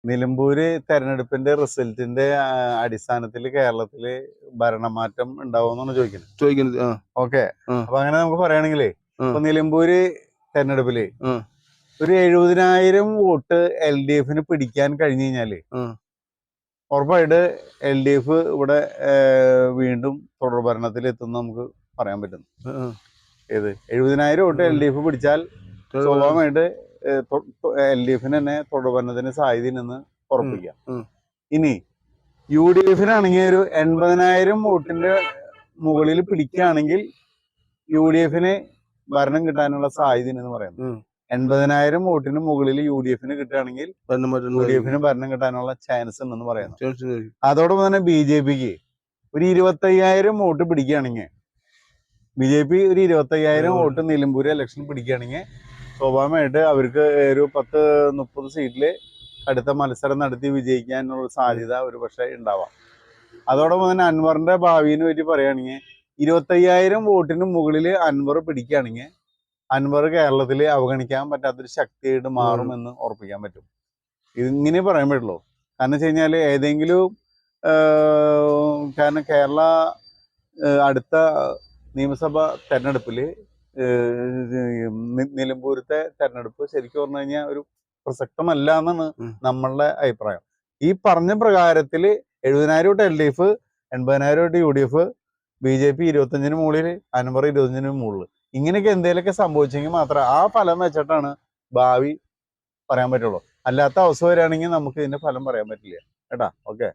നിലമ്പൂര് തെരഞ്ഞെടുപ്പിന്റെ റിസൾട്ടിന്റെ അടിസ്ഥാനത്തിൽ കേരളത്തില് ഭരണമാറ്റം ഉണ്ടാവുമെന്നാണ് ചോദിക്കുന്നത്. ഓക്കെ, അപ്പൊ അങ്ങനെ നമുക്ക് പറയുകയാണെങ്കിലേ ഇപ്പൊ നിലമ്പൂര് തെരഞ്ഞെടുപ്പില് ഒരു 70,000 വോട്ട് LDF പിടിക്കാൻ കഴിഞ്ഞു കഴിഞ്ഞാല് ഉറപ്പായിട്ട് LDF ഇവിടെ വീണ്ടും തുടർ ഭരണത്തിൽ എത്തുന്ന നമുക്ക് പറയാൻ പറ്റുന്നു. ഏത് 70,000 വോട്ട് LDF പിടിച്ചാൽ സ്വാഭാവികമായിട്ട് LDF തന്നെ തുടർ ഭരണത്തിന് സാധ്യതയെന്ന് ഉറപ്പിക്കാം. ഇനി UDF-നാണെങ്കിൽ ഒരു 80,000 വോട്ടിന്റെ മുകളിൽ പിടിക്കുകയാണെങ്കിൽ UDF-ന് ഭരണം കിട്ടാനുള്ള സാധ്യത എന്ന് പറയുന്നത്. 80,000 വോട്ടിന് മുകളിൽ UDF-ന് കിട്ടുകയാണെങ്കിൽ UDF-ന് ഭരണം കിട്ടാനുള്ള ചാൻസ് ഉണ്ടെന്ന് പറയുന്നു. അതോടൊപ്പം തന്നെ BJP-ക്ക് ഒരു 25,000 വോട്ട് പിടിക്കുകയാണെങ്കിൽ BJP ഒരു 25,000 വോട്ട് നിലമ്പൂര് ഇലക്ഷൻ പിടിക്കുകയാണെങ്കിൽ സ്വാഭാവികമായിട്ട് അവർക്ക് ഒരു 10-30 സീറ്റില് അടുത്ത മത്സരം നടത്തി വിജയിക്കാനുള്ള സാധ്യത ഒരു പക്ഷേ ഉണ്ടാവാം. അതോടൊപ്പം തന്നെ അൻവറിന്റെ ഭാവിയെ പറ്റി പറയുകയാണെങ്കിൽ 25,000 വോട്ടിന് മുകളിൽ അൻവർ പിടിക്കുകയാണെങ്കിൽ അൻവർ കേരളത്തിൽ അവഗണിക്കാൻ പറ്റാത്തൊരു ശക്തിയായിട്ട് മാറുമെന്ന് ഉറപ്പിക്കാൻ പറ്റും. ഇതിങ്ങനെ പറയാൻ പറ്റുള്ളൂ. കാരണം വെച്ച് കഴിഞ്ഞാൽ ഏതെങ്കിലും കാരണം കേരള അടുത്ത നിയമസഭാ തെരഞ്ഞെടുപ്പിൽ നിലമ്പൂരത്തെ തെരഞ്ഞെടുപ്പ് ശരിക്കും പറഞ്ഞു കഴിഞ്ഞാൽ ഒരു പ്രസക്തമല്ല എന്നാണ് നമ്മളുടെ അഭിപ്രായം. ഈ പറഞ്ഞ പ്രകാരത്തിൽ 70,000 vote LDF, 80,000 vote UDF, BJP 25-ന് മുകളിൽ, അൻവർ 25-ന് മുകളിൽ, ഇങ്ങനെയൊക്കെ എന്തെങ്കിലുമൊക്കെ സംഭവിച്ചെങ്കിൽ മാത്രമേ ആ ഫലം വെച്ചിട്ടാണ് ഭാവി പറയാൻ പറ്റുള്ളൂ. അല്ലാത്ത അവസ്ഥ വരികയാണെങ്കിൽ നമുക്ക് ഇതിന്റെ ഫലം പറയാൻ പറ്റില്ല കേട്ടാ. ഓക്കെ.